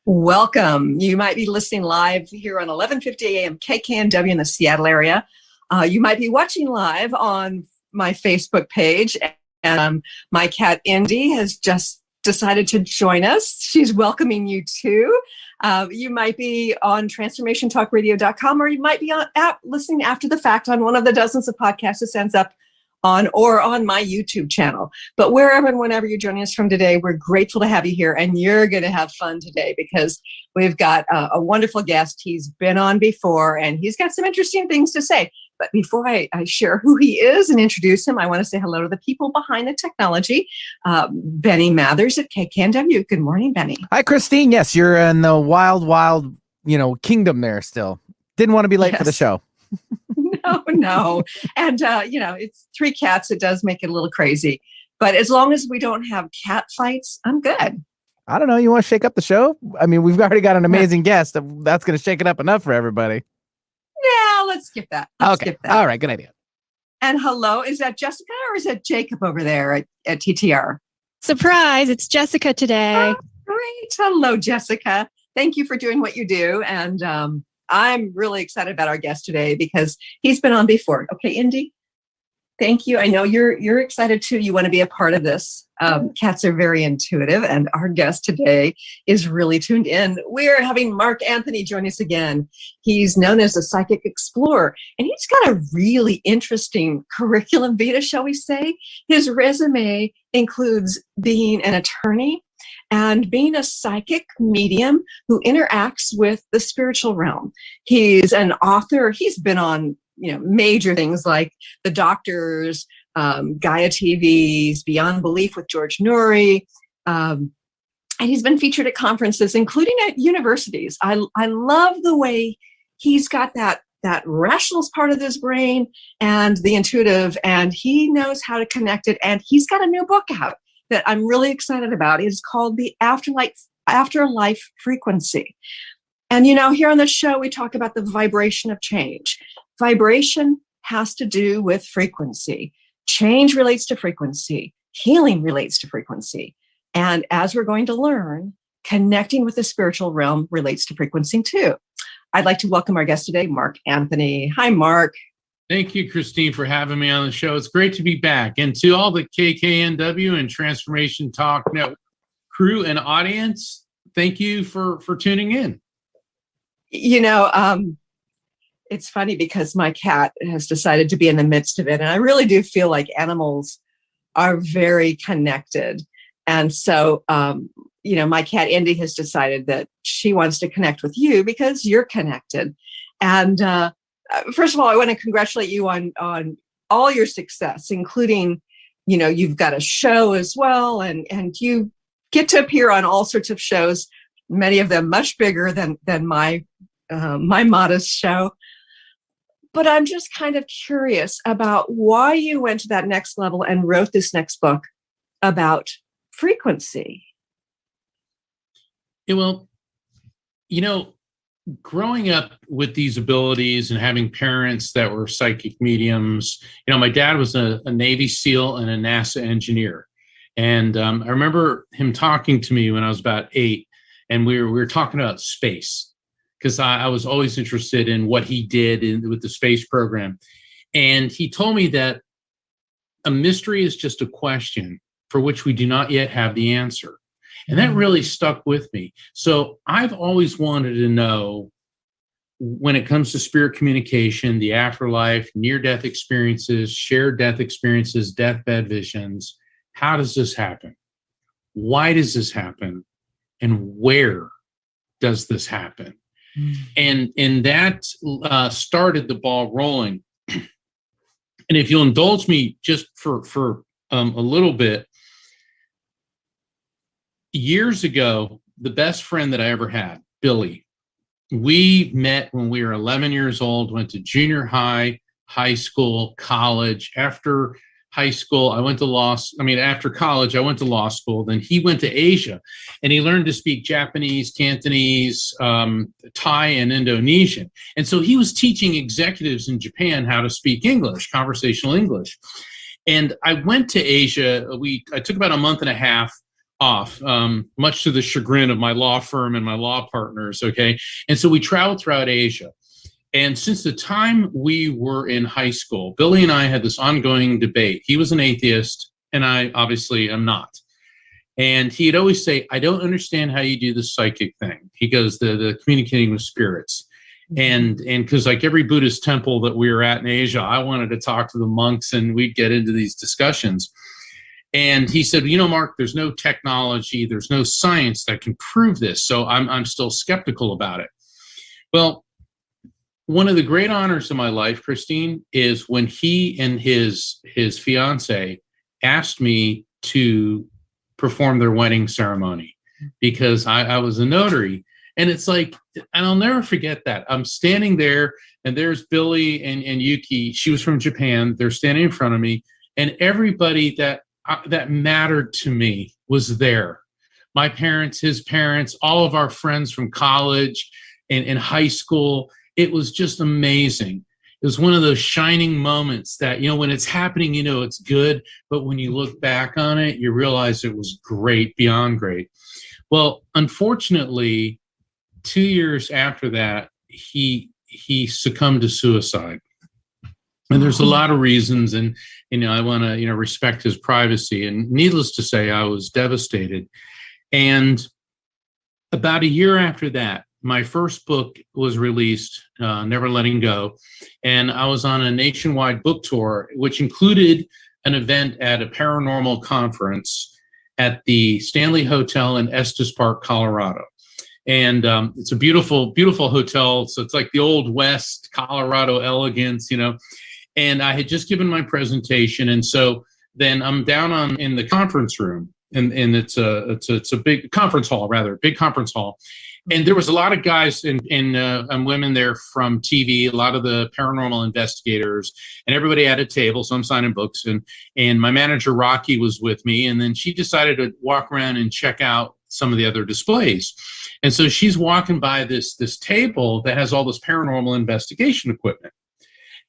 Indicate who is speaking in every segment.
Speaker 1: Welcome. You might be listening live here on 1150 AM KKNW in the Seattle area. You might be watching live on my Facebook page. And my cat, Indy, has just decided to join us. She's welcoming you too. You might be on transformationtalkradio.com, or you might be listening after the fact on one of the dozens of podcasts that sends up on my YouTube channel. But wherever and whenever you're joining us from today, we're grateful to have you here, and you're going to have fun today because we've got a wonderful guest. He's been on before, and he's got some interesting things to say. But before I share who he is and introduce him, I want to say hello to the people behind the technology. Benny Mathers at KKNW. Good morning, Benny.
Speaker 2: Hi, Christine. Yes, you're in the wild, kingdom there still. Didn't want to be late for the show.
Speaker 1: No. And, it's three cats. It does make it a little crazy. But as long as we don't have cat fights, I'm good.
Speaker 2: I don't know. You want to shake up the show? I mean, we've already got an amazing guest. That's going to shake it up enough for everybody.
Speaker 1: Yeah, let's skip that.
Speaker 2: Okay. All right. Good idea.
Speaker 1: And hello, is that Jessica or is that Jacob over there at TTR?
Speaker 3: Surprise. It's Jessica today.
Speaker 1: Oh, great. Hello, Jessica. Thank you for doing what you do. And I'm really excited about our guest today because he's been on before. Okay, Indy, thank you. I know you're excited too. You want to be a part of this. Cats are very intuitive, and our guest today is really tuned in. We're having Mark Anthony join us again. He's known as a psychic explorer, and he's got a really interesting curriculum vitae, shall we say. His resume includes being an attorney and being a psychic medium who interacts with the spiritual realm. He's an author. He's been on major things like The Doctors, Gaia TV's Beyond Belief with George Noory. And he's been featured at conferences, including at universities. I love the way he's got that rationalist part of his brain and the intuitive, and he knows how to connect it. And he's got a new book out that I'm really excited about. It's called the Afterlife Frequency. And, here on the show, we talk about the vibration of change. Vibration has to do with frequency. Change relates to frequency. Healing relates to frequency. And as we're going to learn, connecting with the spiritual realm relates to frequency too. I'd like to welcome our guest today, Mark Anthony. Hi, Mark.
Speaker 4: Thank you, Christine, for having me on the show. It's great to be back. And to all the KKNW and Transformation Talk Network crew and audience, thank you for tuning in.
Speaker 1: It's funny because my cat has decided to be in the midst of it. And I really do feel like animals are very connected. And so, my cat, Indy, has decided that she wants to connect with you because you're connected. And first of all, I want to congratulate you on all your success, including, you've got a show as well. And you get to appear on all sorts of shows, many of them much bigger than my modest show. But I'm just kind of curious about why you went to that next level and wrote this next book about frequency.
Speaker 4: Yeah, well, growing up with these abilities and having parents that were psychic mediums, my dad was a Navy SEAL and a NASA engineer. And I remember him talking to me when I was about 8, and we were talking about space, because I was always interested in what he did with the space program. And he told me that a mystery is just a question for which we do not yet have the answer. And that really stuck with me. So I've always wanted to know, when it comes to spirit communication, the afterlife, near-death experiences, shared death experiences, deathbed visions, how does this happen? Why does this happen? And where does this happen? And that started the ball rolling. And if you'll indulge me just for a little bit, years ago, the best friend that I ever had, Billy, we met when we were 11 years old, went to junior high, high school, college. After high school, after college, I went to law school. Then he went to Asia, and he learned to speak Japanese, Cantonese, Thai, and Indonesian. And so he was teaching executives in Japan how to speak English, conversational English. And I went to Asia. I took about a month and a half. off, much to the chagrin of my law firm and my law partners. Okay. And so we traveled throughout Asia. And since the time we were in high school, Billy and I had this ongoing debate. He was an atheist, and I obviously am not. And he'd always say, I don't understand how you do the psychic thing. He goes, the communicating with spirits. And because like every Buddhist temple that we were at in Asia, I wanted to talk to the monks and we'd get into these discussions. And he said, you know, Mark, there's no technology, there's no science that can prove this. So I'm still skeptical about it. Well, one of the great honors of my life, Christine, is when he and his fiance asked me to perform their wedding ceremony, because I was a notary. And it's like, and I'll never forget that. I'm standing there, and there's Billy and Yuki. She was from Japan. They're standing in front of me, and everybody that mattered to me was there. My parents, his parents, all of our friends from college and high school. It was just amazing. It was one of those shining moments that, you know, when it's happening, you know, it's good. But when you look back on it, you realize it was great, beyond great. Well, unfortunately, 2 years after that, he succumbed to suicide. And there's a lot of reasons. And, you know, I want to, you know, respect his privacy. And needless to say, I was devastated. And about a year after that, my first book was released, Never Letting Go. And I was on a nationwide book tour, which included an event at a paranormal conference at the Stanley Hotel in Estes Park, Colorado. And it's a beautiful, beautiful hotel. So it's like the old West Colorado elegance, you know. And I had just given my presentation. And so then I'm down in the conference room. And it's a big conference hall, big conference hall. And there was a lot of guys and women there from TV, a lot of the paranormal investigators, and everybody had a table. So I'm signing books, and my manager, Rocky, was with me. And then she decided to walk around and check out some of the other displays. And so she's walking by this table that has all this paranormal investigation equipment.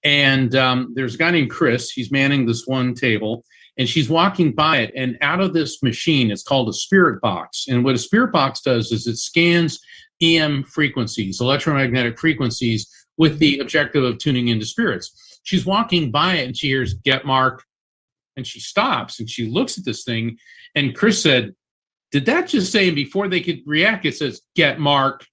Speaker 4: And there's a guy named Chris. He's manning this one table. And she's walking by it, and out of this machine, it's called a spirit box. And what a spirit box does is it scans EM frequencies, electromagnetic frequencies, with the objective of tuning into spirits. She's walking by it, and she hears, "Get Mark." And she stops, and she looks at this thing. And Chris said, "Did that just say?" And before they could react, it says, "Get Mark."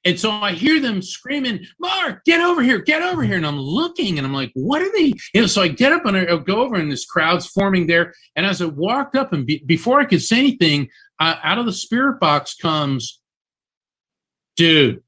Speaker 4: And so I hear them screaming, "Mark, get over here, get over here." And I'm looking, and I'm like, what are they? You know, so I get up and I go over, and this crowd's forming there. And as I walked up, and before I could say anything, out of the spirit box comes, "Dude."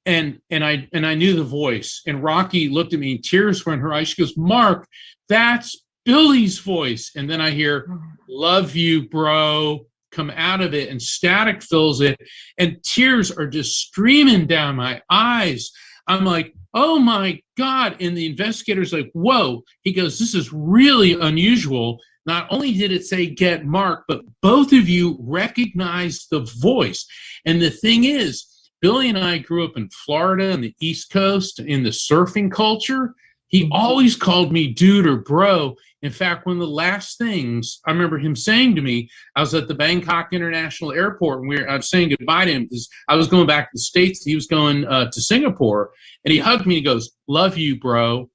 Speaker 4: And I knew the voice. And Rocky looked at me, tears were in her eyes. She goes, "Mark, that's Billy's voice." And then I hear, "Love you, bro," come out of it, and static fills it, and tears are just streaming down my eyes. I'm like, oh my God. And the investigator's like, "Whoa." He goes, "This is really unusual. Not only did it say get Mark, but both of you recognized the voice." And the thing is, Billy and I grew up in Florida on the East Coast in the surfing culture. He always called me dude or bro. In fact, one of the last things I remember him saying to me, I was at the Bangkok International Airport, and I was saying goodbye to him because I was going back to the States. He was going to Singapore, and he hugged me and he goes, "Love you, bro."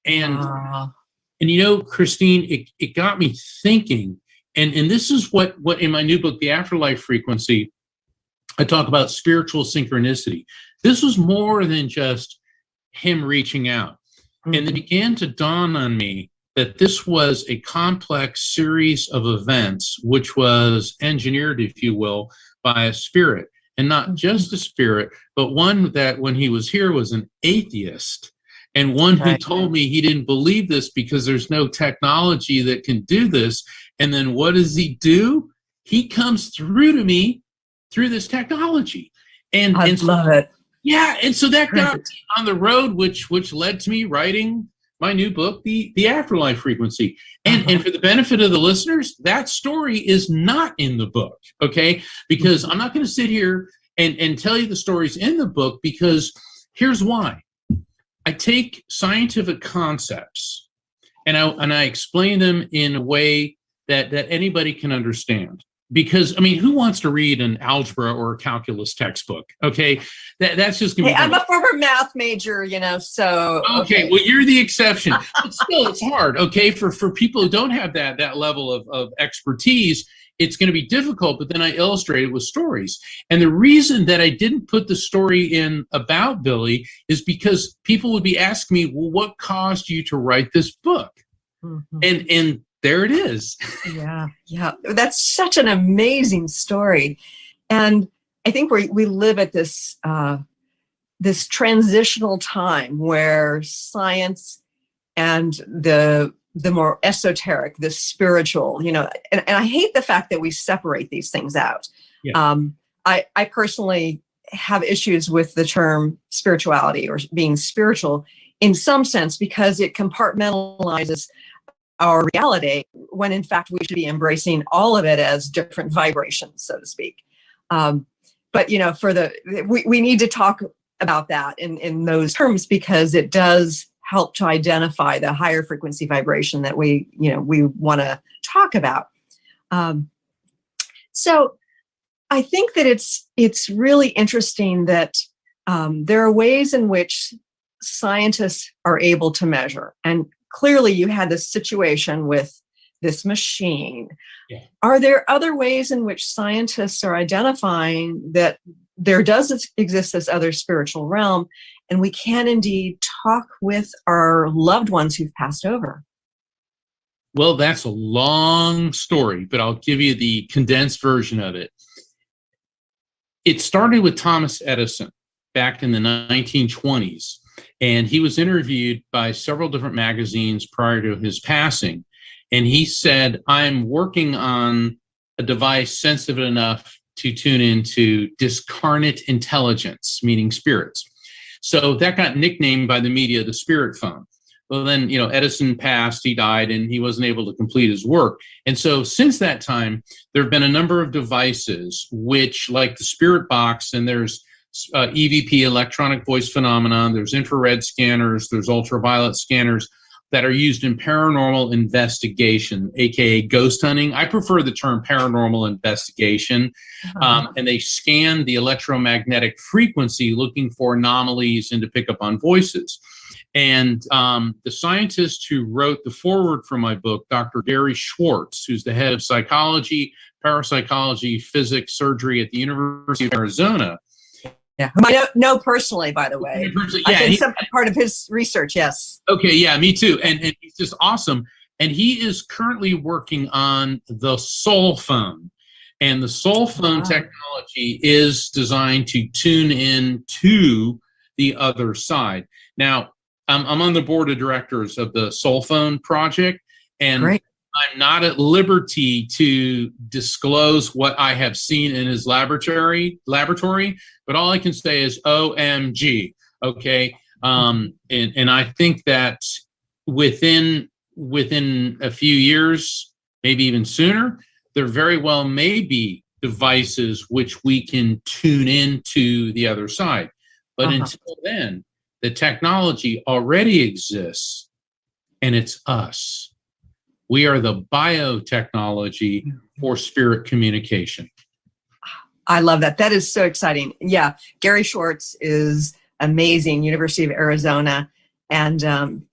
Speaker 4: And you know, Christine, it got me thinking. And this is what in my new book, The Afterlife Frequency, I talk about spiritual synchronicity. This was more than just him reaching out. And it began to dawn on me that this was a complex series of events, which was engineered, if you will, by a spirit. And not just a spirit, but one that when he was here was an atheist, and one who told me he didn't believe this because there's no technology that can do this. And then what does he do? He comes through to me through this technology. And I love it. Yeah, and so that got me on the road, which led to me writing my new book, The Afterlife Frequency. And for the benefit of the listeners, that story is not in the book, okay? Because I'm not going to sit here and tell you the stories in the book, because here's why. I take scientific concepts and I explain them in a way that anybody can understand. Because, I mean, who wants to read an algebra or a calculus textbook? Okay, that's just going to be.
Speaker 1: I'm a former math major, so.
Speaker 4: Okay, well, you're the exception. But still, it's hard, okay? For people who don't have that level of expertise, it's going to be difficult. But then I illustrated with stories. And the reason that I didn't put the story in about Billy is because people would be asking me, well, what caused you to write this book? Mm-hmm. And there it is.
Speaker 1: Yeah. That's such an amazing story. And I think we live at this this transitional time where science and the more esoteric, the spiritual, and I hate the fact that we separate these things out. Yeah. I personally have issues with the term spirituality or being spiritual in some sense because it compartmentalizes our reality when in fact we should be embracing all of it as different vibrations, so to speak. But we need to talk about that in those terms because it does help to identify the higher frequency vibration that we want to talk about. So I think that it's really interesting that there are ways in which scientists are able to measure. And clearly you had this situation with this machine. Yeah. Are there other ways in which scientists are identifying that there does exist this other spiritual realm and we can indeed talk with our loved ones who've passed over?
Speaker 4: Well, that's a long story, but I'll give you the condensed version of it. It started with Thomas Edison back in the 1920s. And he was interviewed by several different magazines prior to his passing. And he said, I'm working on a device sensitive enough to tune into discarnate intelligence, meaning spirits. So that got nicknamed by the media the spirit phone. Well, then, Edison passed, he died, and he wasn't able to complete his work. And so since that time, there have been a number of devices which, like the spirit box, and there's EVP, electronic voice phenomenon, there's infrared scanners, there's ultraviolet scanners that are used in paranormal investigation, aka ghost hunting. I prefer the term paranormal investigation. And they scan the electromagnetic frequency looking for anomalies and to pick up on voices. And the scientist who wrote the foreword for my book, Dr. Gary Schwartz, who's the head of psychology, parapsychology, physics, surgery at the University of Arizona.
Speaker 1: Yeah, whom I know personally, by the way. Yeah, I think part of his research, yes.
Speaker 4: Okay, yeah, me too. And he's just awesome. And he is currently working on the soul phone. And the soul phone technology is designed to tune in to the other side. Now, I'm on the board of directors of the soul phone project. And Great. I'm not at liberty to disclose what I have seen in his laboratory, but all I can say is OMG. Okay. And I think that within a few years, maybe even sooner, there very well may be devices which we can tune into the other side. But until then, the technology already exists and it's us. We are the biotechnology for spirit communication.
Speaker 1: I love that. That is so exciting. Yeah, Gary Schwartz is amazing, University of Arizona. And,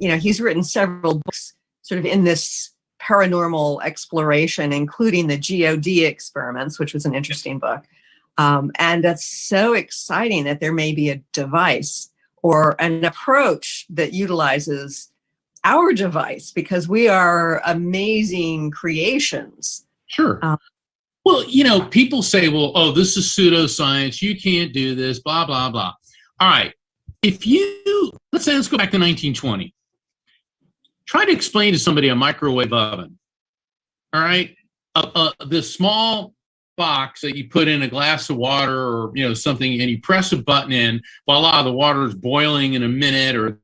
Speaker 1: he's written several books sort of in this paranormal exploration, including the GOD experiments, which was an interesting book. And that's so exciting that there may be a device or an approach that utilizes our device because we are amazing creations.
Speaker 4: Sure. Well, people say, well, oh, this is pseudoscience. You can't do this, blah, blah, blah. All right. Let's go back to 1920. Try to explain to somebody a microwave oven. All right. The small box that you put in a glass of water or, something, and you press a button in, voila, the water is boiling in a minute or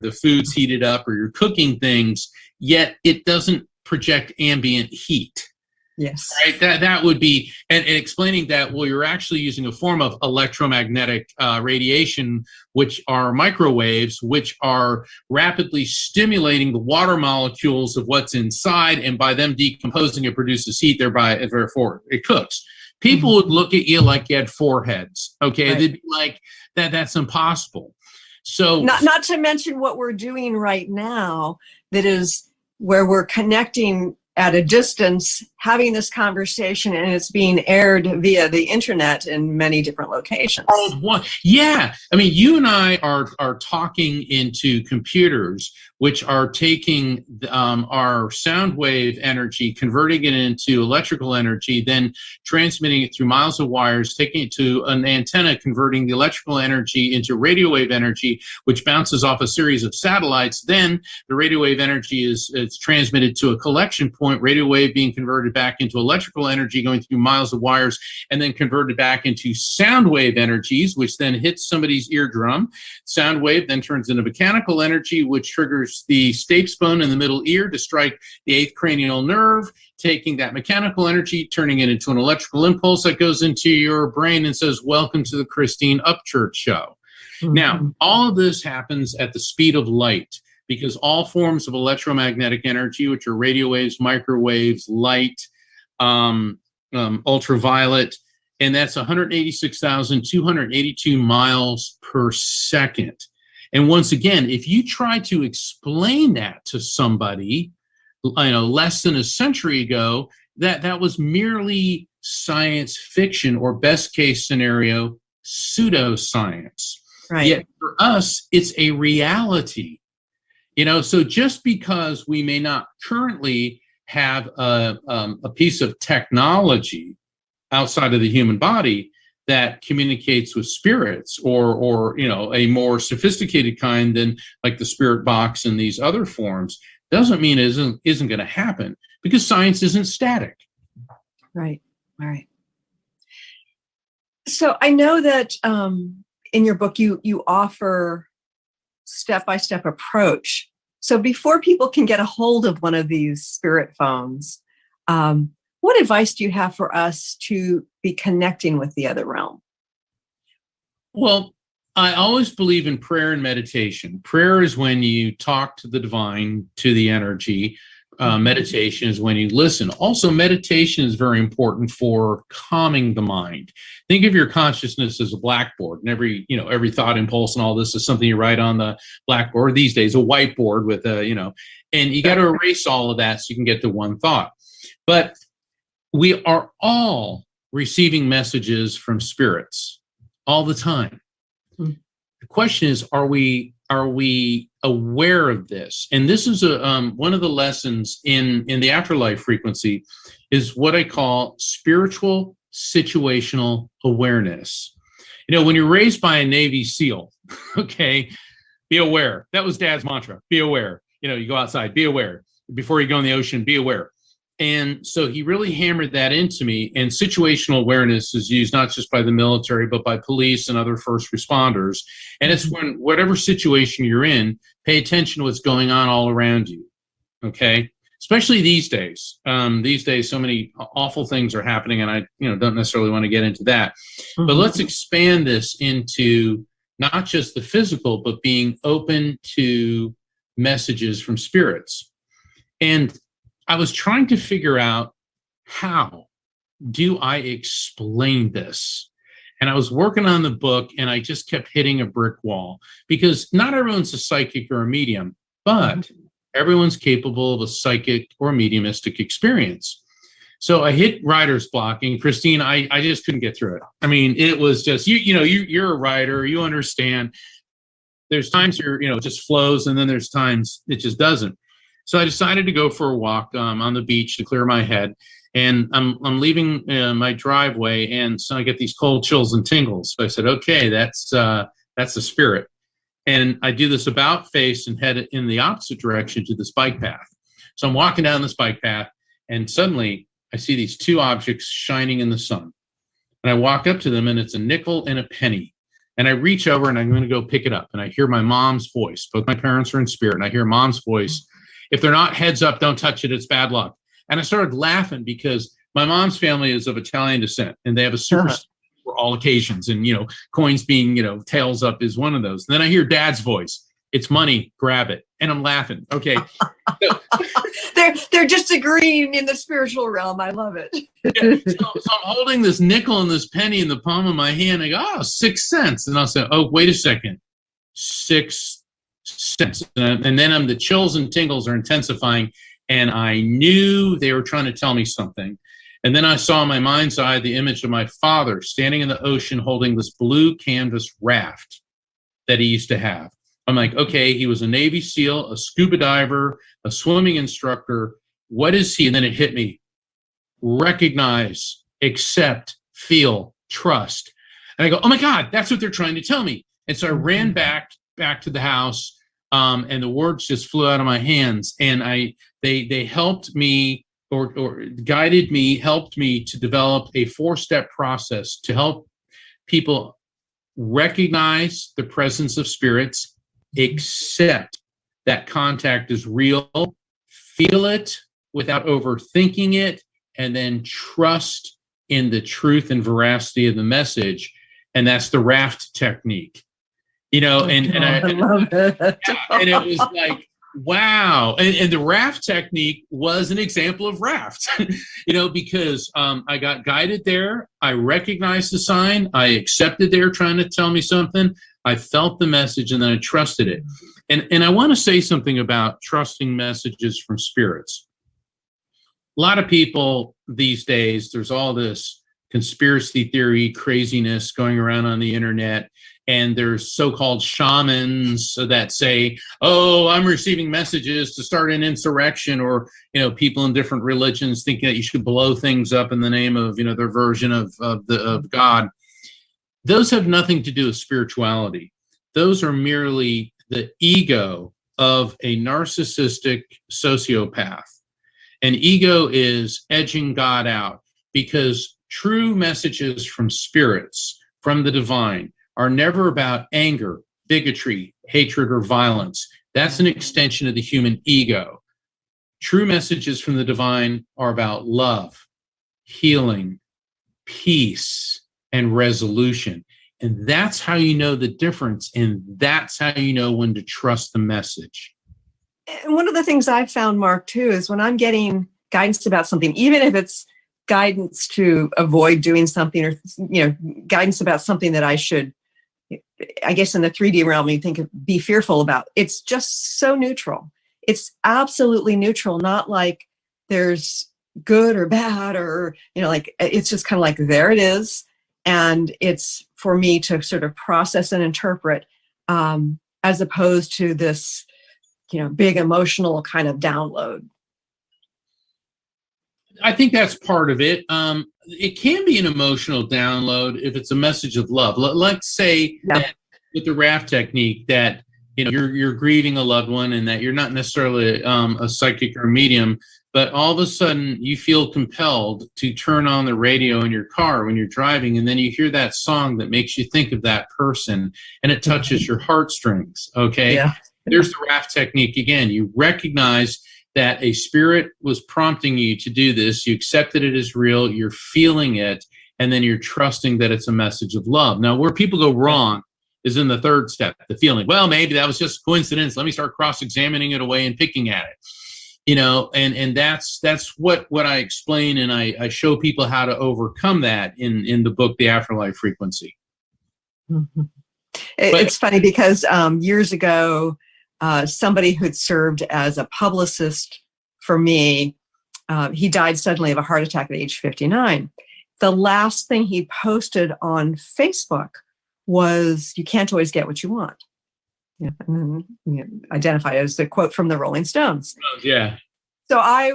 Speaker 4: the food's heated up or you're cooking things, yet it doesn't project ambient heat.
Speaker 1: Yes.
Speaker 4: Right. That would be, and explaining that, well, you're actually using a form of electromagnetic radiation, which are microwaves, which are rapidly stimulating the water molecules of what's inside, and by them decomposing, it produces heat. Therefore, it cooks. People would look at you like you had four heads. Okay,
Speaker 1: Right.
Speaker 4: they'd be like, that's impossible. So,
Speaker 1: not to mention what we're doing right now, that is where we're connecting at a distance, having this conversation, and it's being aired via the internet in many different locations.
Speaker 4: Yeah. I mean, you and I are talking into computers, which are taking our sound wave energy, converting it into electrical energy, then transmitting it through miles of wires, taking it to an antenna, converting the electrical energy into radio wave energy, which bounces off a series of satellites. Then the radio wave energy is transmitted to a collection point, radio wave being converted back into electrical energy, going through miles of wires, and then converted back into sound wave energies, which then hits somebody's eardrum. Sound wave then turns into mechanical energy, which triggers the stapes bone in the middle ear to strike the eighth cranial nerve, taking that mechanical energy, turning it into an electrical impulse that goes into your brain and says, welcome to the Christine Upchurch show. Mm-hmm. Now, all of this happens at the speed of light, because all forms of electromagnetic energy, which are radio waves, microwaves, light, ultraviolet, and that's 186,282 miles per second. And once again, if you try to explain that to somebody, less than a century ago, that was merely science fiction, or best case scenario, pseudoscience.
Speaker 1: Right.
Speaker 4: Yet for us, it's a reality. So just because we may not currently have a piece of technology outside of the human body that communicates with spirits, or a more sophisticated kind than like the spirit box and these other forms, doesn't mean it isn't going to happen, because science isn't static.
Speaker 1: Right. All right. So I know that in your book you offer step-by-step approach. So before people can get a hold of one of these spirit phones, what advice do you have for us to be connecting with the other realm?
Speaker 4: Well, I always believe in prayer and meditation. Prayer is when you talk to the divine, to the energy. Meditation is when you listen. Also, meditation is very important for calming the mind. Think of your consciousness as a blackboard, and every thought, impulse, and all this is something you write on the blackboard. These days, a whiteboard with and you got to erase all of that so you can get to one thought. But we are all receiving messages from spirits all the time. The question is, are we aware of this? And this is one of the lessons in the Afterlife Frequency, is what I call spiritual situational awareness. When you're raised by a Navy SEAL, okay, be aware. That was Dad's mantra. Be aware. You go outside, be aware. Before you go in the ocean, be aware. And so he really hammered that into me. And situational awareness is used not just by the military, but by police and other first responders. And it's when whatever situation you're in, pay attention to what's going on all around you. Okay? Especially these days. These days, so many awful things are happening, and I don't necessarily want to get into that. Mm-hmm. But let's expand this into not just the physical, but being open to messages from spirits. And I was trying to figure out, how do I explain this? And I was working on the book, and I just kept hitting a brick wall, because not everyone's a psychic or a medium, but everyone's capable of a psychic or mediumistic experience. So I hit writer's block, and Christine, I just couldn't get through it. I mean, it was just, you're a writer, you understand. There's times it just flows, and then there's times it just doesn't. So I decided to go for a walk on the beach to clear my head, and I'm leaving my driveway, and so I get these cold chills and tingles. So I said, okay, that's the spirit. And I do this about face and head in the opposite direction to this bike path. So I'm walking down this bike path, and suddenly I see these two objects shining in the sun. And I walk up to them, and it's a nickel and a penny. And I reach over, and I'm going to go pick it up, and I hear my mom's voice. Both my parents are in spirit, and I hear mom's voice. If they're not heads up, don't touch it. It's bad luck. And I started laughing, because my mom's family is of Italian descent, and they have a superstition for all occasions, and coins being tails up is one of those. And then I hear Dad's voice. It's money, grab it. And I'm laughing. Okay. So,
Speaker 1: they're just agreeing in the spiritual realm. I love it.
Speaker 4: so I'm holding this nickel and this penny in the palm of my hand. I go, 6 cents. And I'll say, oh, wait a second. 6 cents. And then the chills and tingles are intensifying. And I knew they were trying to tell me something. And then I saw in my mind's eye the image of my father standing in the ocean holding this blue canvas raft that he used to have. I'm like, okay, he was a Navy SEAL, a scuba diver, a swimming instructor. What is he? And then it hit me. Recognize, accept, feel, trust. And I go, oh my God, that's what they're trying to tell me. And so I ran back to the house, and the words just flew out of my hands. And they helped me or guided me, helped me to develop a 4-step process to help people recognize the presence of spirits, accept that contact is real, feel it without overthinking it, and then trust in the truth and veracity of the message. And that's the raft technique. I love it. And it was like, wow. And the raft technique was an example of raft, because I got guided there. I recognized the sign. I accepted they were trying to tell me something. I felt the message, and then I trusted it. And I want to say something about trusting messages from spirits. A lot of people these days, there's all this conspiracy theory craziness going around on the internet. And there's so-called shamans that say, oh, I'm receiving messages to start an insurrection, or, people in different religions thinking that you should blow things up in the name of, their version of God. Those have nothing to do with spirituality. Those are merely the ego of a narcissistic sociopath. And ego is edging God out, because true messages from spirits, from the divine, are never about anger, bigotry, hatred, or violence. That's an extension of the human ego. True messages from the divine are about love, healing, peace, and resolution. And that's how you know the difference. And that's how you know when to trust the message.
Speaker 1: And one of the things I've found, Mark, too, is when I'm getting guidance about something, even if it's guidance to avoid doing something, or, guidance about something that I should, I guess in the 3D realm, you think of be fearful about. It's just so neutral. It's absolutely neutral, not like there's good or bad, or, it's just kind of like, there it is. And it's for me to sort of process and interpret, as opposed to this, big emotional kind of download.
Speaker 4: I think that's part of it. It can be an emotional download if it's a message of love. Let's say that with the raft technique that you're grieving a loved one, and that you're not necessarily a psychic or a medium, but all of a sudden you feel compelled to turn on the radio in your car when you're driving, and then you hear that song that makes you think of that person, and it touches your heartstrings. Okay, there's the raft technique again. You recognize that a spirit was prompting you to do this. You accepted it as real. You're feeling it. And then you're trusting that it's a message of love. Now, where people go wrong is in the 3rd step, the feeling. Well, maybe that was just a coincidence. Let me start cross-examining it away and picking at it. And that's what I explain. And I show people how to overcome that in the book, The Afterlife Frequency.
Speaker 1: Mm-hmm. It's funny because years ago, somebody who'd served as a publicist for me, he died suddenly of a heart attack at age 59. The last thing he posted on Facebook was, "You can't always get what you want." Identified as the quote from the Rolling Stones.
Speaker 4: Oh, yeah.
Speaker 1: So I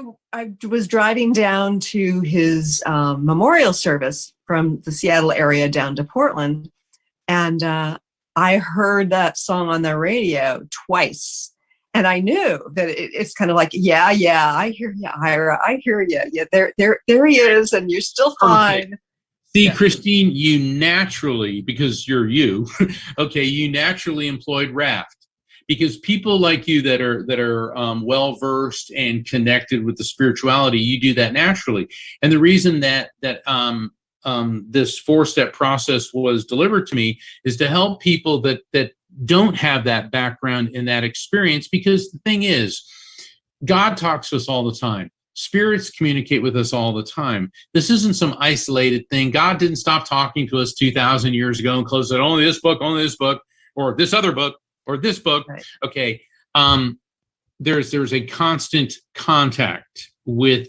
Speaker 1: was driving down to his memorial service from the Seattle area down to Portland, and I heard that song on the radio twice, and I knew that it's kind of like, yeah, I hear you, Ira, I hear you. Yeah, there he is, and you're still fine.
Speaker 4: See, Christine, you naturally, because you're you, okay, you naturally employed raft, because people like you that are well versed and connected with the spirituality, you do that naturally. And the reason that this 4-step process was delivered to me is to help people that don't have that background in that experience, because the thing is, God talks to us all the time. Spirits communicate with us all the time. This isn't some isolated thing. God didn't stop talking to us 2,000 years ago and close it, only this book, or this other book, or this book.
Speaker 1: Right.
Speaker 4: Okay. There's a constant contact with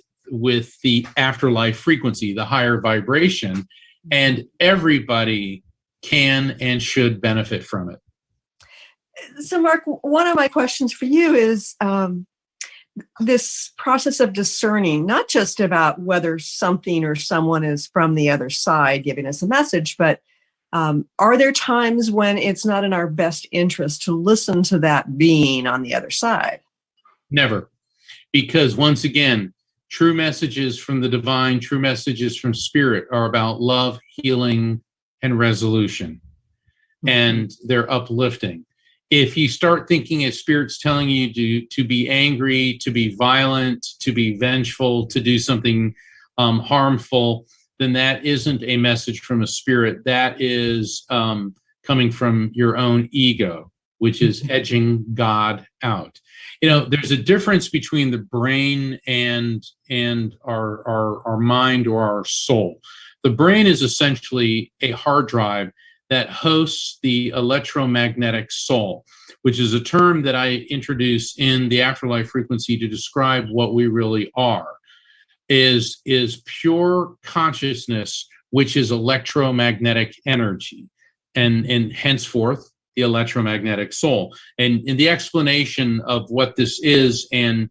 Speaker 4: the afterlife frequency, the higher vibration, and everybody can and should benefit from it.
Speaker 1: So, Mark, one of my questions for you is this process of discerning, not just about whether something or someone is from the other side giving us a message, but are there times when it's not in our best interest to listen to that being on the other side?
Speaker 4: Never. Because once again, true messages from the divine, true messages from spirit are about love, healing, and resolution. And they're uplifting. If you start thinking as spirit's telling you to be angry, to be violent, to be vengeful, to do something harmful, then that isn't a message from a spirit. That is coming from your own ego, which is edging God out. There's a difference between the brain and our mind or our soul. The brain is essentially a hard drive that hosts the electromagnetic soul, which is a term that I introduce in the Afterlife Frequency to describe what we really are, is pure consciousness, which is electromagnetic energy, and henceforth the electromagnetic soul. And in the explanation of what this is and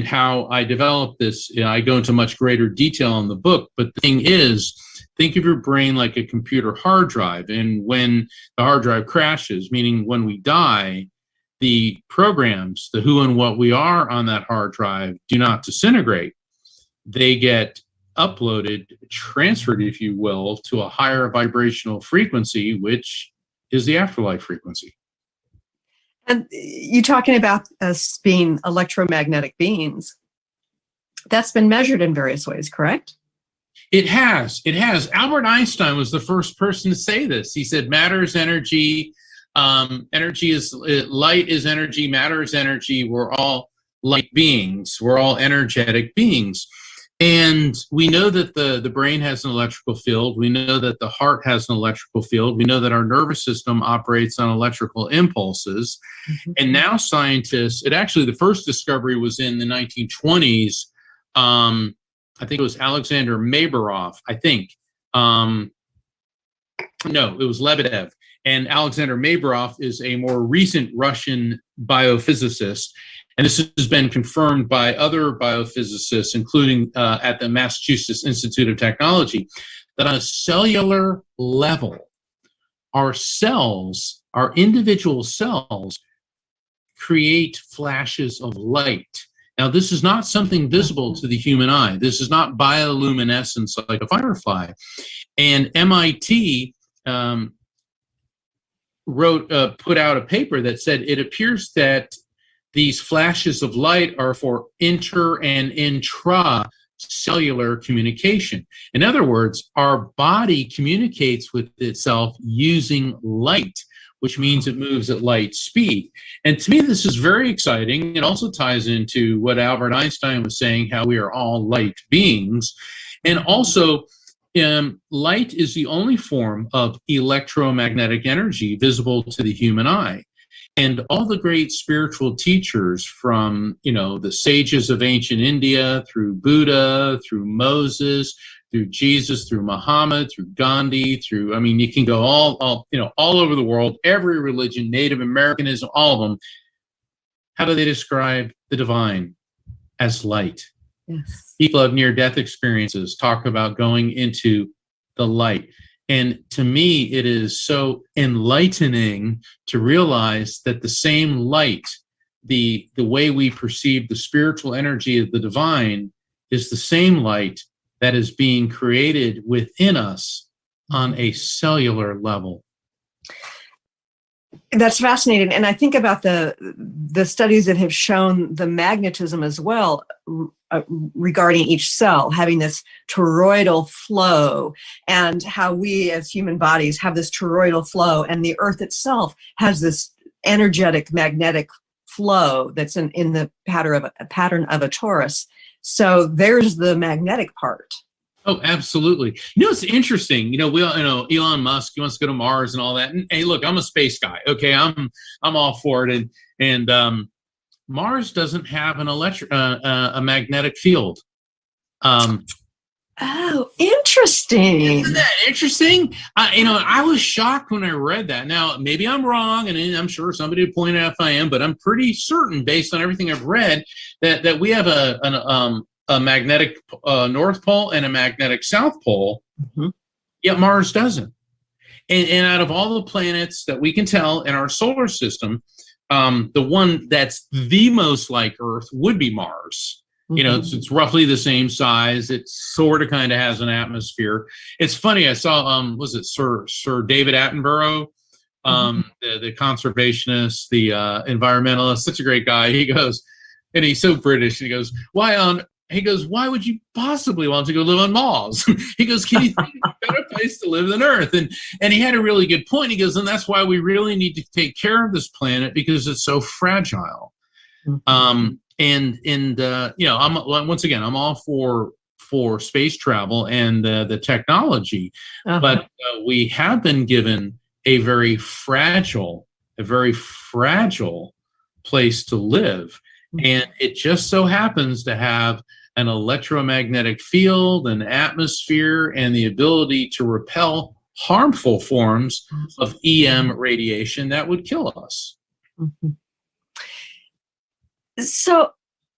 Speaker 4: how I developed this, I go into much greater detail in the book. But the thing is, think of your brain like a computer hard drive. And when the hard drive crashes, meaning when we die, the programs, the who and what we are on that hard drive do not disintegrate. They get uploaded, transferred, if you will, to a higher vibrational frequency, which is the afterlife frequency.
Speaker 1: And you talking about us being electromagnetic beings, that's been measured in various ways, correct?
Speaker 4: It has. Albert Einstein was the first person to say this. He said, matter is energy. Energy is light is energy. Matter is energy. We're all light beings. We're all energetic beings. And we know that the brain has an electrical field. We know that the heart has an electrical field. We know that our nervous system operates on electrical impulses. Mm-hmm. And now scientists, the first discovery was in the 1920s. I think it was Alexander Maberoff, No, it was Lebedev. And Alexander Maberoff is a more recent Russian biophysicist. And this has been confirmed by other biophysicists, including at the Massachusetts Institute of Technology, that on a cellular level, our cells, our individual cells, create flashes of light. Now, this is not something visible to the human eye. This is not bioluminescence like a firefly. And MIT put out a paper that said it appears that these flashes of light are for inter and intracellular communication. In other words, our body communicates with itself using light, which means it moves at light speed. And to me, this is very exciting. It also ties into what Albert Einstein was saying, how we are all light beings. And also, light is the only form of electromagnetic energy visible to the human eye. And all the great spiritual teachers from, the sages of ancient India, through Buddha, through Moses, through Jesus, through Muhammad, through Gandhi, you can go all over the world, every religion, Native Americanism, all of them. How do they describe the divine? As light.
Speaker 1: Yes.
Speaker 4: People have near-death experiences, talk about going into the light. And to me, it is so enlightening to realize that the same light, the way we perceive the spiritual energy of the divine, is the same light that is being created within us on a cellular level.
Speaker 1: That's fascinating. And I think about the studies that have shown the magnetism as well regarding each cell having this toroidal flow, and how we as human bodies have this toroidal flow, and the earth itself has this energetic magnetic flow that's in the pattern of a torus. So there's the magnetic part.
Speaker 4: Oh, absolutely. You know, it's interesting. You know, we all, you know, Elon Musk, he wants to go to Mars and all that. And hey, look, I'm a space guy. Okay, I'm all for it. And Mars doesn't have an a magnetic field.
Speaker 1: Oh, interesting.
Speaker 4: Isn't that interesting? I was shocked when I read that. Now, maybe I'm wrong, and I'm sure somebody would point out if I am, but I'm pretty certain, based on everything I've read, that we have a magnetic North Pole and a magnetic South Pole, yet Mars doesn't. And out of all the planets that we can tell in our solar system, the one that's the most like Earth would be Mars. You know, it's roughly the same size. It sort of kind of has an atmosphere. It's funny. I saw, was it Sir David Attenborough, the conservationist, the environmentalist, such a great guy. He goes, and he's so British. He goes, why would you possibly want to go live on Mars? He goes, can you think of a better place to live than Earth? And he had a really good point. He goes, and that's why we really need to take care of this planet, because it's so fragile. And you know, I'm all for space travel and the technology, but we have been given a very fragile place to live. And it just so happens to have an electromagnetic field, an atmosphere, and the ability to repel harmful forms of EM radiation that would kill us.
Speaker 1: So,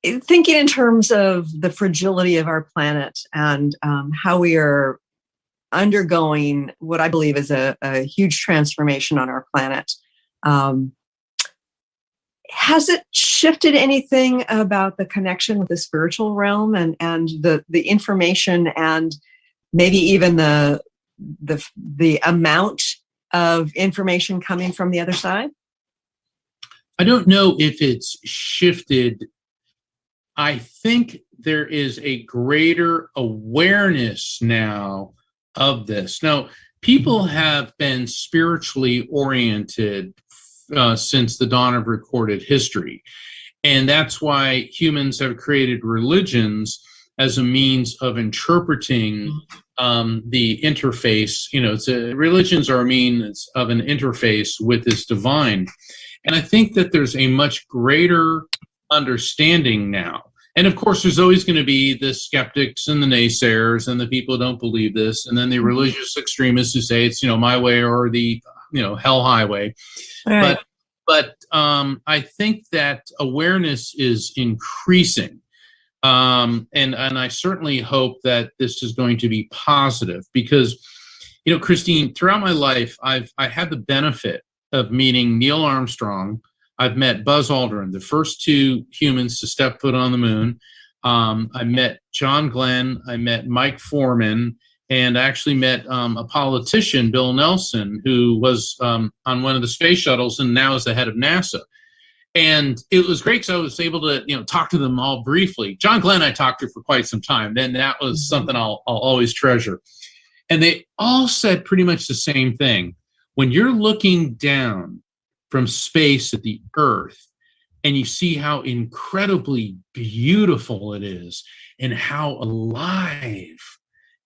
Speaker 1: thinking in terms of the fragility of our planet and how we are undergoing what I believe is a huge transformation on our planet, has it shifted anything about the connection with the spiritual realm and the information, and maybe even the amount of information coming from the other side?
Speaker 4: I don't know if it's shifted. I think there is a greater awareness now of this. Now, people have been spiritually oriented since the dawn of recorded history. And that's why humans have created religions as a means of interpreting the interface. You know, religions are a means of an interface with this divine. And I think that there's a much greater understanding now. And of course, there's always going to be the skeptics and the naysayers and the people who don't believe this, and then the religious extremists who say it's, you know, my way or the, you know, hell highway. Right. But I think that awareness is increasing. And I certainly hope that this is going to be positive, because, you know, Christine, throughout my life, I had the benefit of meeting Neil Armstrong. I've met Buzz Aldrin, the first two humans to step foot on the moon. I met John Glenn. I met Mike Foreman, and I actually met a politician, Bill Nelson, who was on one of the space shuttles and now is the head of NASA. And it was great because I was able to, you know, talk to them all briefly. John Glenn I talked to for quite some time. Then that was something I'll always treasure. And they all said pretty much the same thing. When you're looking down from space at the Earth and you see how incredibly beautiful it is and how alive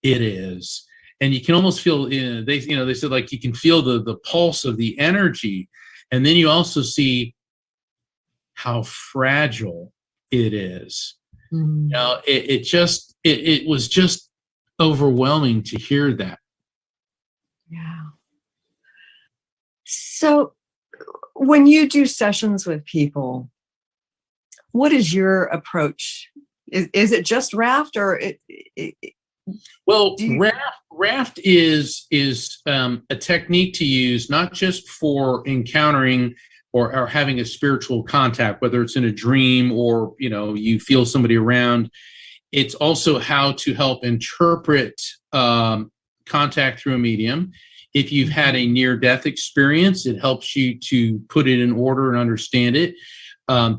Speaker 4: it is, and you can almost feel, they said, like, you can feel the pulse of the energy, and then you also see how fragile it is. Now, it was just overwhelming to hear that.
Speaker 1: Yeah. So when you do sessions with people, what is your approach? Is it just raft, or
Speaker 4: well, raft is a technique to use not just for encountering or having a spiritual contact, whether it's in a dream or, you know, you feel somebody around. It's also how to help interpret contact through a medium. If you've had a near-death experience, it helps you to put it in order and understand it.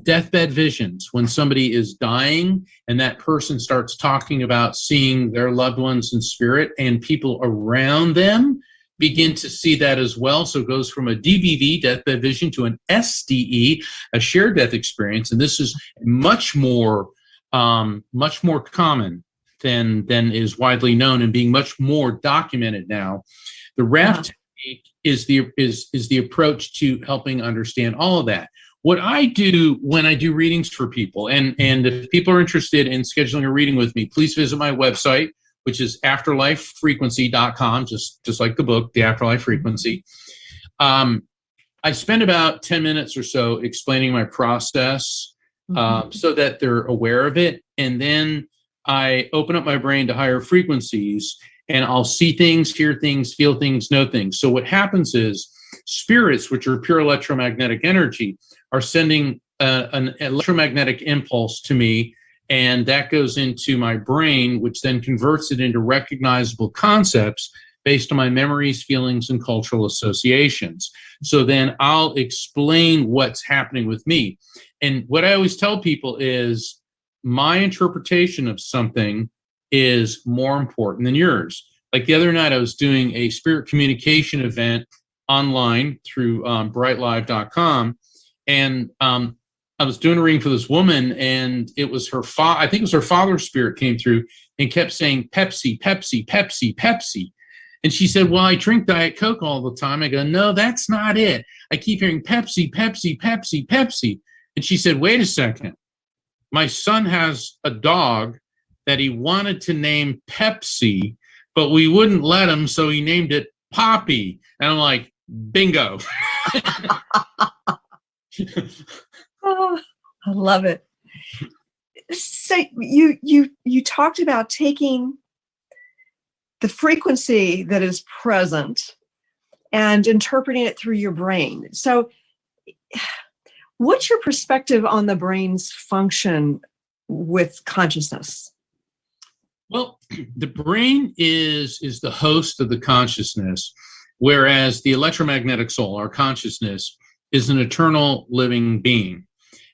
Speaker 4: Deathbed visions, when somebody is dying and that person starts talking about seeing their loved ones in spirit, and people around them begin to see that as well. So it goes from a DBV, deathbed vision, to an SDE, a shared death experience. And this is much more common than is widely known, and being much more documented now. The RAF technique is the approach to helping understand all of that. What I do when I do readings for people, and if people are interested in scheduling a reading with me, please visit my website, which is afterlifefrequency.com, just like the book, The Afterlife Frequency. I spend about 10 minutes or so explaining my process so that they're aware of it. And then I open up my brain to higher frequencies, and I'll see things, hear things, feel things, know things. So what happens is spirits, which are pure electromagnetic energy, are sending an electromagnetic impulse to me, and that goes into my brain, which then converts it into recognizable concepts based on my memories, feelings, and cultural associations. So then I'll explain what's happening with me. And what I always tell people is my interpretation of something is more important than yours. Like the other night, I was doing a spirit communication event online through brightlive.com. And I was doing a reading for this woman, and it was her I think it was her father's spirit came through and kept saying, Pepsi, Pepsi, Pepsi, Pepsi. And she said, well, I drink Diet Coke all the time. I go, no, that's not it. I keep hearing Pepsi, Pepsi, Pepsi, Pepsi. And she said, wait a second. My son has a dog that he wanted to name Pepsi, but we wouldn't let him, so he named it Poppy. And I'm like, bingo.
Speaker 1: Oh, I love it. So you talked about taking the frequency that is present and interpreting it through your brain. So what's your perspective on the brain's function with consciousness?
Speaker 4: Well, the brain is the host of the consciousness, whereas the electromagnetic soul, our consciousness, is an eternal living being.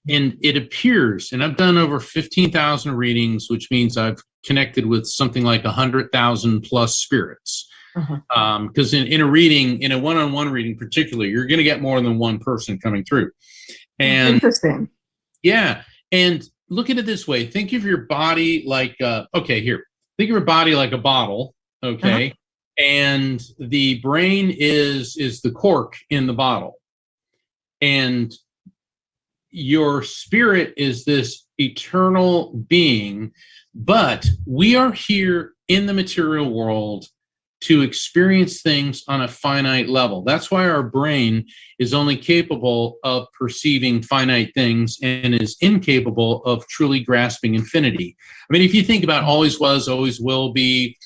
Speaker 4: And it appears, and I've done over 15,000 readings, which means I've connected with something like 100,000 plus spirits. Because in a reading, in a one-on-one reading particularly, you're going to get more than one person coming through. And
Speaker 1: interesting.
Speaker 4: Yeah. And look at it this way. Think of your body like, think of your body like a bottle. Okay. And the brain is the cork in the bottle. And your spirit is this eternal being, but we are here in the material world to experience things on a finite level. That's why our brain is only capable of perceiving finite things and is incapable of truly grasping infinity. I mean, if you think about always was, always will be,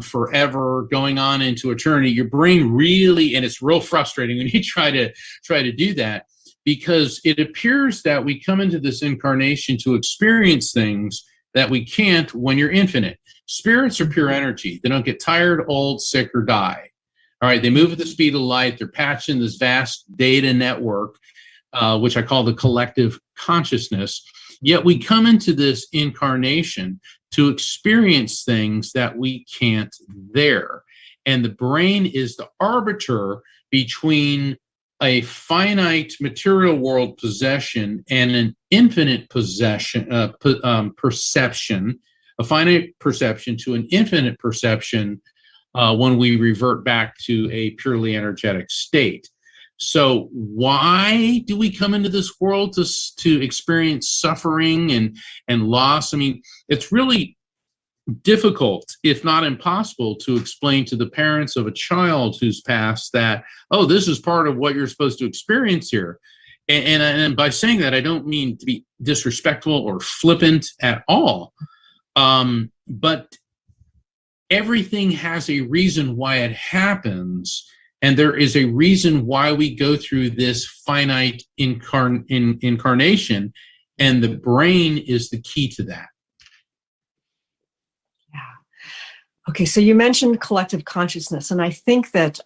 Speaker 4: forever, going on into eternity, your brain really, and it's real frustrating when you try to do that, because it appears that we come into this incarnation to experience things that we can't when you're infinite. Spirits are pure energy. They don't get tired, old, sick, or die. All right, they move at the speed of light. They're patched in this vast data network, which I call the collective consciousness. Yet we come into this incarnation to experience things that we can't there. And the brain is the arbiter between a finite material world possession and an infinite perception, a finite perception to an infinite perception when we revert back to a purely energetic state. So why do we come into this world to experience suffering and loss? I mean, it's really difficult, if not impossible, to explain to the parents of a child who's passed that, oh, this is part of what you're supposed to experience here. And by saying that, I don't mean to be disrespectful or flippant at all. But everything has a reason why it happens. And there is a reason why we go through this finite incarnation. And the brain is the key to that.
Speaker 1: Okay, so you mentioned collective consciousness, and I think that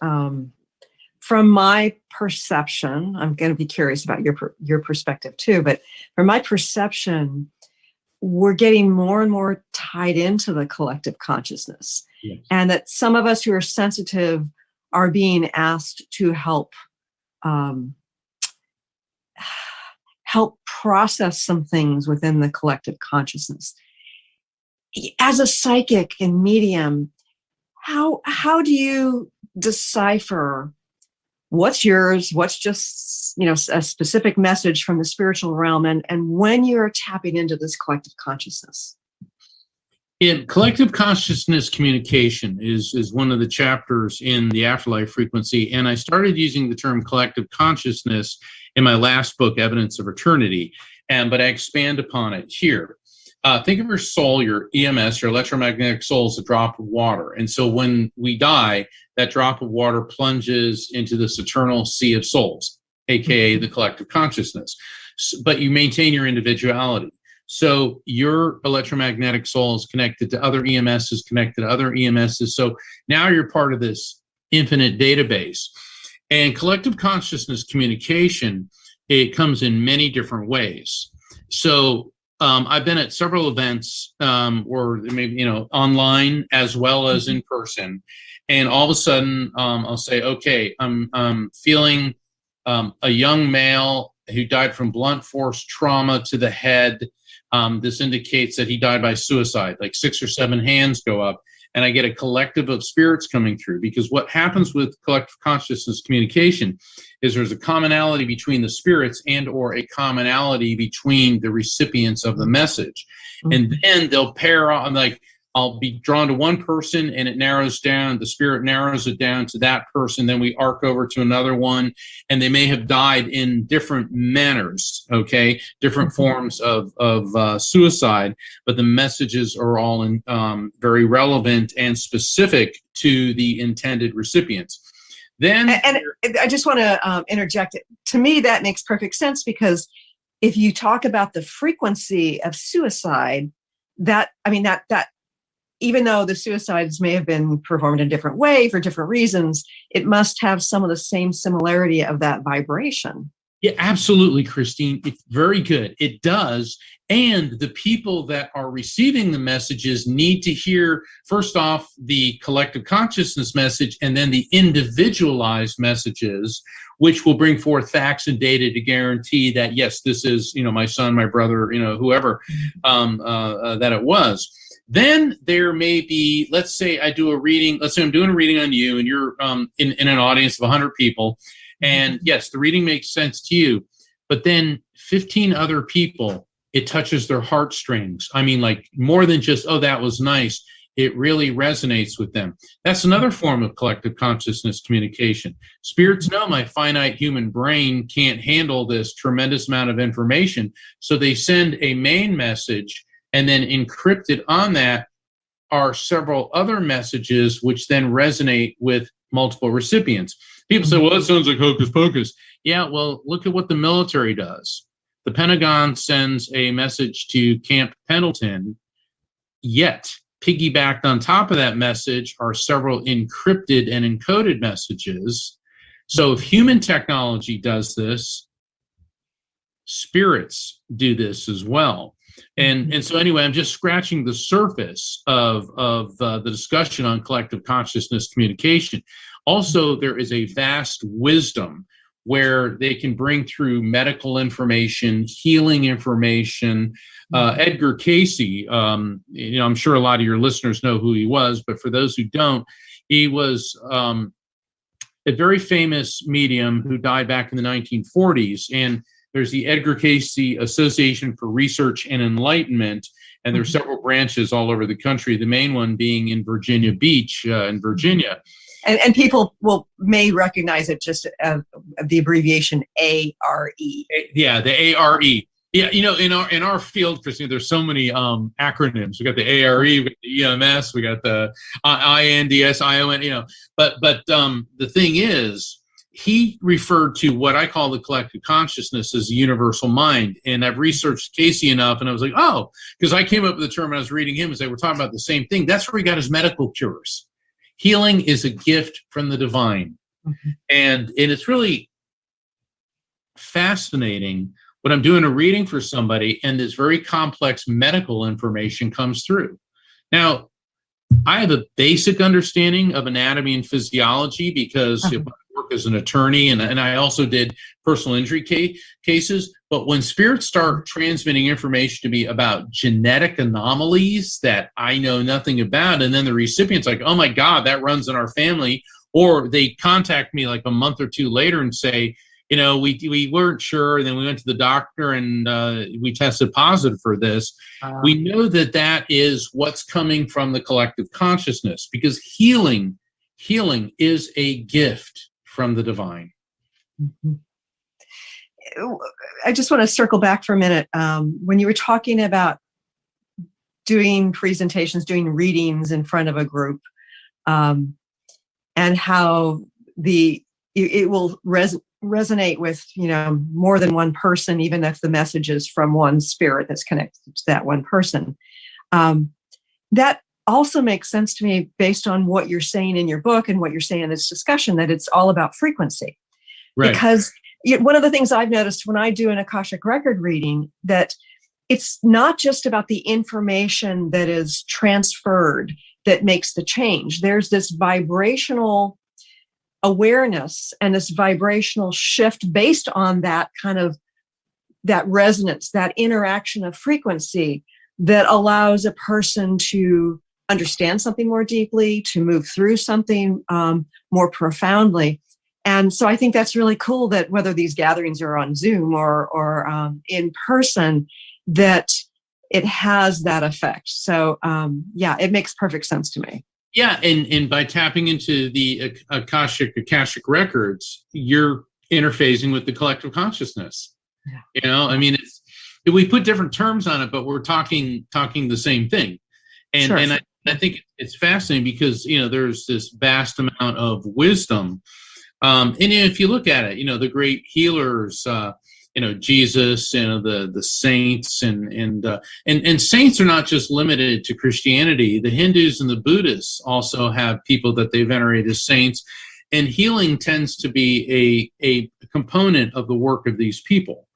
Speaker 1: from my perception, I'm going to be curious about your perspective too, but from my perception, we're getting more and more tied into the collective consciousness.
Speaker 4: Yes.
Speaker 1: And that some of us who are sensitive are being asked to help process some things within the collective consciousness. As a psychic and medium, how do you decipher what's yours, what's just, a specific message from the spiritual realm, and when you're tapping into this collective consciousness?
Speaker 4: In collective consciousness communication is one of the chapters in the Afterlife Frequency, and I started using the term collective consciousness in my last book, Evidence of Eternity, but I expand upon it here. Think of your soul, your EMS, your electromagnetic soul, as a drop of water. And so when we die, that drop of water plunges into this eternal sea of souls, aka the collective consciousness. But you maintain your individuality. So your electromagnetic soul is connected to other EMSs, connected to other EMSs. So now you're part of this infinite database. And collective consciousness communication, it comes in many different ways. So I've been at several events, or maybe, online as well as in person. And all of a sudden, I'll say, okay, I'm feeling a young male who died from blunt force trauma to the head. This indicates that he died by suicide. Like 6 or 7 hands go up, and I get a collective of spirits coming through. Because what happens with collective consciousness communication is there's a commonality between the spirits and or a commonality between the recipients of the message. Mm-hmm. And then they'll pair on, like, I'll be drawn to one person and it narrows down, the spirit narrows it down to that person. Then we arc over to another one, and they may have died in different manners, okay? Different forms of suicide, but the messages are all very relevant and specific to the intended recipients. Then, and
Speaker 1: I just want to interject. To me, that makes perfect sense, because if you talk about the frequency of suicide, that even though the suicides may have been performed in a different way for different reasons, it must have some of the same similarity of that vibration.
Speaker 4: Yeah, absolutely, Christine. It's very good. It does. And the people that are receiving the messages need to hear, first off, the collective consciousness message, and then the individualized messages, which will bring forth facts and data to guarantee that, yes, this is, my son, my brother, whoever that it was. Then there may be, let's say I do a reading, let's say I'm doing a reading on you, and you're in an audience of 100 people. And yes, the reading makes sense to you, but then 15 other people, it touches their heartstrings. I mean, like, more than just, oh, that was nice. It really resonates with them. That's another form of collective consciousness communication. Spirits know my finite human brain can't handle this tremendous amount of information. So they send a main message, and then encrypted on that are several other messages, which then resonate with multiple recipients. People say, well, that sounds like hocus pocus. Yeah, well, look at what the military does. The Pentagon sends a message to Camp Pendleton, yet piggybacked on top of that message are several encrypted and encoded messages. So if human technology does this, spirits do this as well. And so anyway, I'm just scratching the surface of the discussion on collective consciousness communication. Also, there is a vast wisdom where they can bring through medical information, healing information. Edgar Cayce, I'm sure a lot of your listeners know who he was, but for those who don't, he was a very famous medium who died back in the 1940s. And there's the Edgar Cayce Association for Research and Enlightenment, and there's several branches all over the country, the main one being in Virginia Beach, in Virginia.
Speaker 1: And people may recognize it just the abbreviation ARE.
Speaker 4: Yeah, the ARE. Yeah, in our field, Christine, there's so many acronyms. We got the ARE, we got the EMS, we got the INDS, ION. But the thing is he referred to what I call the collective consciousness as a universal mind. And I've researched Cayce enough, and I was like, oh, because I came up with the term when I was reading him, as they were talking about the same thing. That's where he got his medical cures. Healing is a gift from the divine.
Speaker 1: Mm-hmm.
Speaker 4: And it's really fascinating when I'm doing a reading for somebody and this very complex medical information comes through. Now, I have a basic understanding of anatomy and physiology because I work as an attorney, and I also did personal injury cases. But when spirits start transmitting information to me about genetic anomalies that I know nothing about, and then the recipient's like, oh my God, that runs in our family, or they contact me like a month or two later and say, you know, we weren't sure, and then we went to the doctor and we tested positive for this. We know that is what's coming from the collective consciousness, because healing is a gift from the divine.
Speaker 1: Mm-hmm. I just want to circle back for a minute. When you were talking about doing presentations, doing readings in front of a group, and how it will resonate with, you know, more than one person, even if the message is from one spirit that's connected to that one person. That also makes sense to me based on what you're saying in your book and what you're saying in this discussion, that it's all about frequency. Right. Because one of the things I've noticed when I do an Akashic record reading, that it's not just about the information that is transferred that makes the change. There's this vibrational awareness and this vibrational shift based on that kind of, that resonance, that interaction of frequency that allows a person to understand something more deeply, to move through something more profoundly. And so I think that's really cool, that whether these gatherings are on Zoom or in person, that it has that effect. So yeah, it makes perfect sense to me.
Speaker 4: Yeah, and by tapping into the Akashic records, you're interfacing with the collective consciousness. Yeah. You know, I mean, we put different terms on it, but we're talking the same thing. And sure. And I think it's fascinating because, you know, there's this vast amount of wisdom. And if you look at it, you know, the great healers, you know, Jesus, you know, the saints, and saints are not just limited to Christianity. The Hindus and the Buddhists also have people that they venerate as saints, and healing tends to be a component of the work of these people.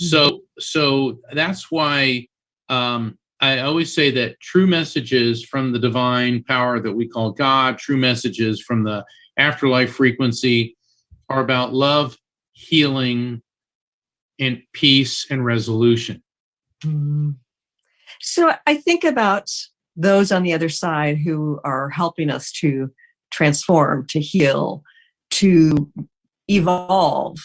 Speaker 4: Mm-hmm. So that's why I always say that true messages from the divine power that we call God, true messages from the afterlife frequency, are about love, healing, and peace and resolution.
Speaker 1: So I think about those on the other side who are helping us to transform, to heal, to evolve.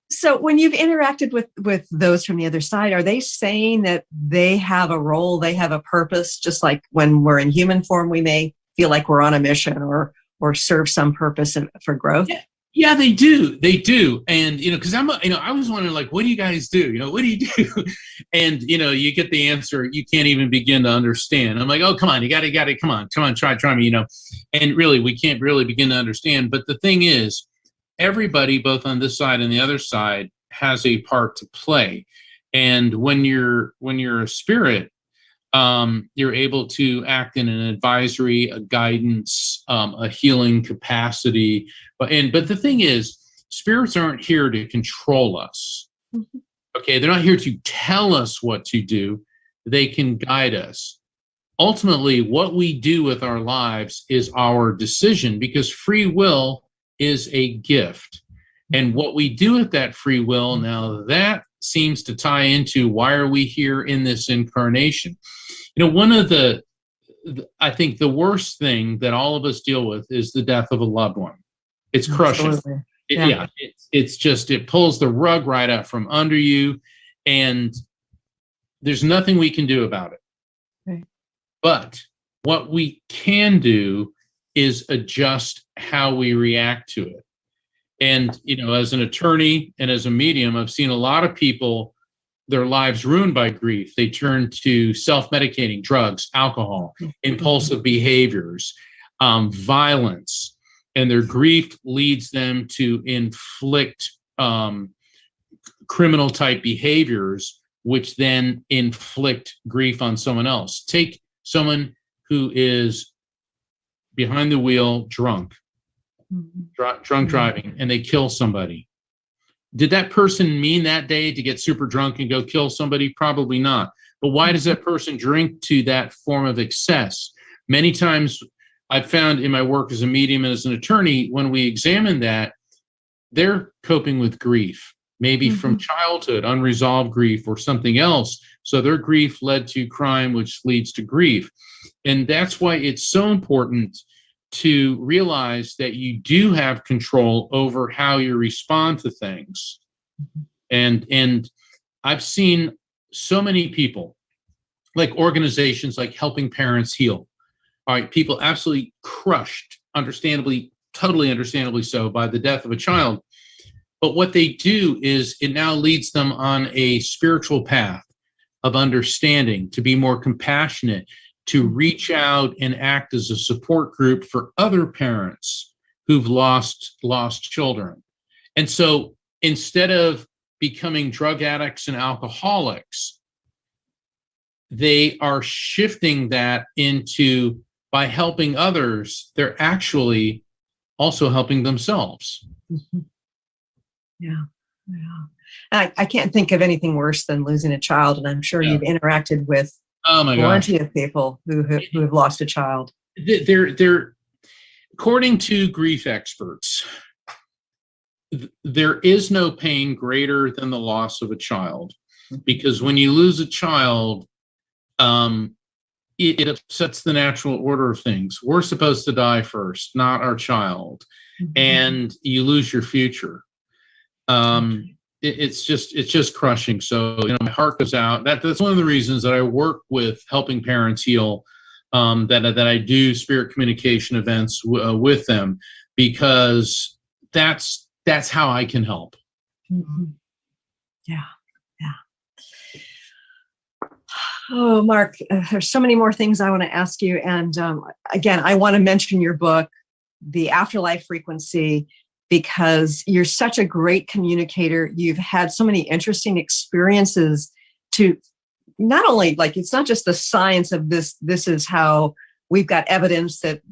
Speaker 1: So when you've interacted with those from the other side, are they saying that they have a role, they have a purpose, just like when we're in human form, we may feel like we're on a mission or serve some purpose for growth?
Speaker 4: Yeah, they do. They do. And, you know, because I was wondering, like, what do you guys do? You know, what do you do? And, you know, you get the answer, you can't even begin to understand. I'm like, oh, come on, you got to, come on, try me, you know. And really, we can't really begin to understand. But the thing is, everybody, both on this side and the other side, has a part to play. And when you're a spirit, you're able to act in an advisory, a guidance, a healing capacity. But the thing is, spirits aren't here to control us. Mm-hmm. Okay, they're not here to tell us what to do. They can guide us. Ultimately, what we do with our lives is our decision, because free will is a gift. And what we do with that free will, now that seems to tie into why are we here in this incarnation. You know, one of I think the worst thing that all of us deal with is the death of a loved one. It's crushing. It's just, it pulls the rug right out from under you, and there's nothing we can do about it. Right. But what we can do is adjust how we react to it. And, you know, as an attorney and as a medium, I've seen a lot of people, their lives ruined by grief. They turn to self-medicating, drugs, alcohol, impulsive behaviors, violence. and their grief leads them to inflict criminal type behaviors, which then inflict grief on someone else. Take someone who is behind the wheel, drunk driving, and they kill somebody. Did that person mean that day to get super drunk and go kill somebody? Probably not. But why does that person drink to that form of excess? Many times I've found in my work as a medium and as an attorney, when we examine that, they're coping with grief, maybe from childhood, unresolved grief or something else. So their grief led to crime, which leads to grief. And that's why it's so important to realize that you do have control over how you respond to things. And I've seen so many people, like organizations like Helping Parents Heal. All right, people absolutely crushed, understandably, totally understandably so, by the death of a child. But what they do is it now leads them on a spiritual path of understanding, to be more compassionate, to reach out and act as a support group for other parents who've lost children. And so instead of becoming drug addicts and alcoholics, they are shifting that into, by helping others, they're actually also helping themselves.
Speaker 1: Yeah. I can't think of anything worse than losing a child, and I'm sure you've interacted with plenty of people who have lost a child.
Speaker 4: They're according to grief experts, there is no pain greater than the loss of a child, because when you lose a child, it upsets the natural order of things. We're supposed to die first, not our child, and you lose your future. It's just crushing. So, my heart goes out. That's one of the reasons that I work with Helping Parents Heal, that I do spirit communication events with them, because that's how I can help.
Speaker 1: Yeah. Oh, Mark, there's so many more things I want to ask you. And again, I want to mention your book, The Afterlife Frequency, because you're such a great communicator. You've had so many interesting experiences to not only, like, it's not just the science of this is how we've got evidence that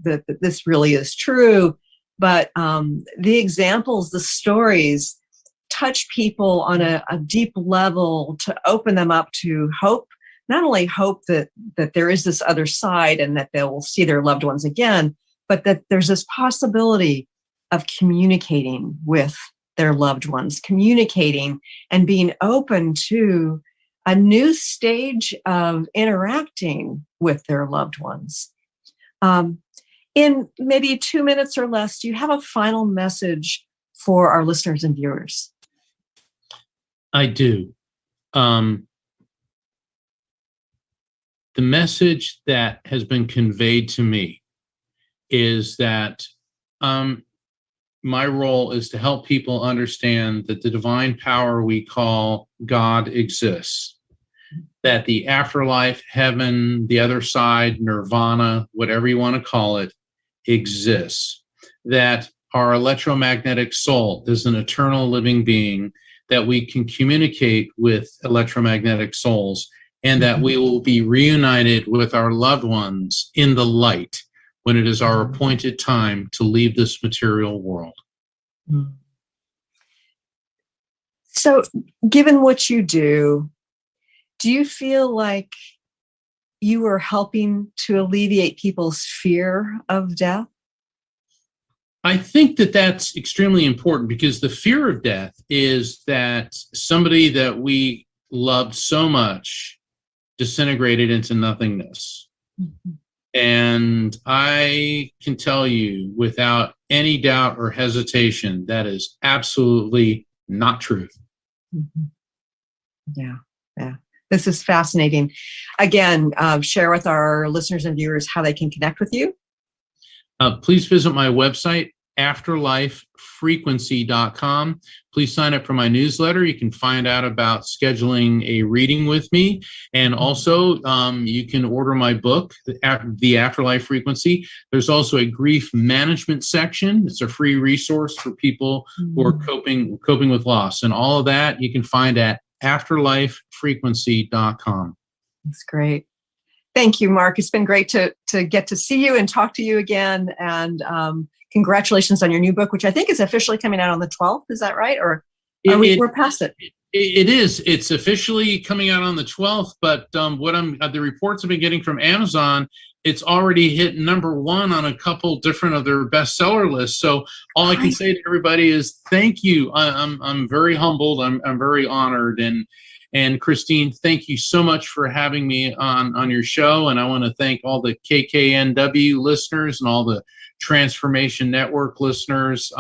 Speaker 1: this really is true, but the examples, the stories touch people on a deep level to open them up to hope. Not only hope that there is this other side and that they will see their loved ones again, but that there's this possibility of communicating with their loved ones, communicating and being open to a new stage of interacting with their loved ones. In maybe 2 minutes or less, do you have a final message for our listeners and viewers?
Speaker 4: I do. The message that has been conveyed to me is that my role is to help people understand that the divine power we call God exists, that the afterlife, heaven, the other side, nirvana, whatever you want to call it, exists, that our electromagnetic soul is an eternal living being, that we can communicate with electromagnetic souls, and that we will be reunited with our loved ones in the light when it is our appointed time to leave this material world.
Speaker 1: So, given what you do you feel like you are helping to alleviate people's fear of death?
Speaker 4: I think that that's extremely important, because the fear of death is that somebody that we loved so much disintegrated into nothingness. And I can tell you without any doubt or hesitation, that is absolutely not true.
Speaker 1: Yeah. This is fascinating. Again, share with our listeners and viewers how they can connect with you.
Speaker 4: Please visit my website afterlifefrequency.com. Please sign up for my newsletter. You can find out about scheduling a reading with me. And also, you can order my book, The Afterlife Frequency. There's also a grief management section. It's a free resource for people who are coping with loss. And all of that you can find at afterlifefrequency.com.
Speaker 1: That's great. Thank you, Mark. It's been great to get to see you and talk to you again. And congratulations on your new book, which I think is officially coming out on the 12th. Is that right? Or we're past it?
Speaker 4: It is. It's officially coming out on the 12th. But the reports I've been getting from Amazon, it's already hit #1 on a couple different of their bestseller lists. So all I can say to everybody is thank you. I'm very humbled. I'm very honored. And Christine, thank you so much for having me on your show. And I want to thank all the KKNW listeners and all the Transformation Network listeners.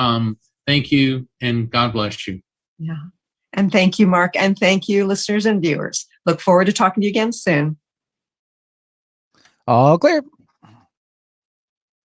Speaker 4: Thank you, and God bless you.
Speaker 1: Yeah. And thank you, Mark. And thank you, listeners and viewers. Look forward to talking to you again soon.
Speaker 2: All clear.